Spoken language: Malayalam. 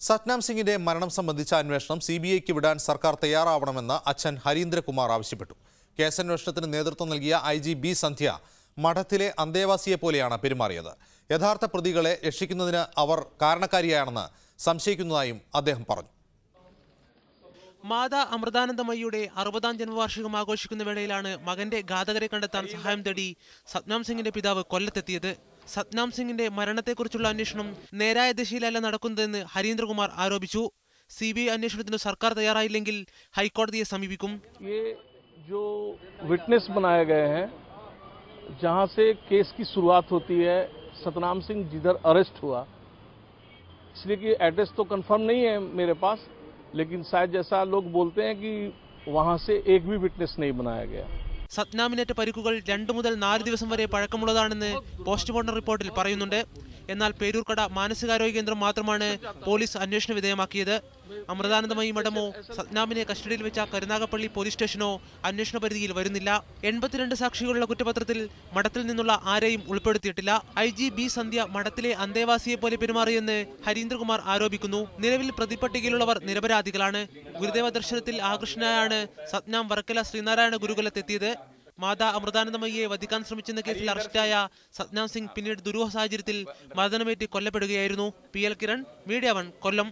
സത്നാം സിംഗിന്റെ മരണം സംബന്ധിച്ച അന്വേഷണം സിബിഐക്ക് വിടാൻ സർക്കാർ തയ്യാറാവണമെന്ന് അച്ഛൻ ഹരീന്ദ്രകുമാർ ആവശ്യപ്പെട്ടു. കേസന്വേഷണത്തിന് നേതൃത്വം നൽകിയ ഐജി ബി സന്ധ്യ മഠത്തിലെ അന്തേവാസിയെ പോലെയാണ് പെരുമാറിയത്. യഥാർത്ഥ പ്രതികളെ രക്ഷിക്കുന്നതിന് അവർ കാരണക്കാരിയാണെന്ന് സംശയിക്കുന്നതായും അദ്ദേഹം പറഞ്ഞു. മാതാ അമൃതാനന്ദമയിയുടെ 60ാം ജന്മവാർഷികം ആഘോഷിക്കുന്ന വേളയിലാണ് മകന്റെ ഘാതകരെ കണ്ടെത്താൻ സഹായം തേടി സത്നാം സിംഗിന്റെ പിതാവ് കൊല്ലത്തെത്തിയത്. സത്നാം സിംഗിന്റെ മരണത്തെക്കുറിച്ചുള്ള അന്വേഷണം നേരായ ദിശയിലല്ല നടക്കുന്നതെന്ന് ഹരീന്ദ്രകുമാർ ആരോപിച്ചു. സിബിഐ അന്വേഷണത്തിന് സർക്കാർ തയ്യാറായില്ലെങ്കിൽ ഹൈക്കോടതിയെ സമീപിക്കും. जो विटनेस बनाए गए हैं, जहां से केस की शुरुआत होती है, सतनाम सिंह जिधर अरेस्ट हुआ, इसलिए कि एड्रेस तो कंफर्म नहीं है मेरे पास, लेकिन शायद जैसा लोग बोलते हैं कि वहां से एक भी विटनेस नहीं बनाया गया. സത്നാമിനേറ്റ പരിക്കുകൾ 2 മുതൽ 4 ദിവസം വരെ പഴക്കമുള്ളതാണെന്ന് പോസ്റ്റ്മോർട്ടം റിപ്പോർട്ടിൽ പറയുന്നുണ്ട്. എന്നാൽ പേരൂർക്കട മാനസികാരോഗ്യ കേന്ദ്രം മാത്രമാണ് പോലീസ് അന്വേഷണ വിധേയമാക്കിയത്. അമൃതാനന്ദമയി മഠമോ സത്നാമിനെ കസ്റ്റഡിയിൽ വെച്ച കരുനാഗപ്പള്ളി പോലീസ് സ്റ്റേഷനോ അന്വേഷണ പരിധിയിൽ വരുന്നില്ല. 82 സാക്ഷികളുള്ള കുറ്റപത്രത്തിൽ മഠത്തിൽ നിന്നുള്ള ആരെയും ഉൾപ്പെടുത്തിയിട്ടില്ല. ഐജി ബി സന്ധ്യ മഠത്തിലെ അന്തേവാസിയെ പോലെ പെരുമാറിയെന്ന് ഹരീന്ദ്രകുമാർ ആരോപിക്കുന്നു. നിലവിൽ പ്രതിപട്ടികയിലുള്ളവർ നിരപരാധികളാണ്. ഗുരുദേവ ദർശനത്തിൽ ആകൃഷ്ടനായാണ് സത്നാം വർക്കല ശ്രീനാരായണ ഗുരുകുലത്തെത്തിയത്. മാതാ അമൃതാനന്ദമയിയെ വധിക്കാൻ ശ്രമിച്ചെന്ന കേസിൽ അറസ്റ്റായ സത്നാം സിംഗ് പിന്നീട് ദുരൂഹ സാഹചര്യത്തിൽ മർദ്ദനമേറ്റ് കൊല്ലപ്പെടുകയായിരുന്നു. PL കിരൺ, മീഡിയ 1, കൊല്ലം.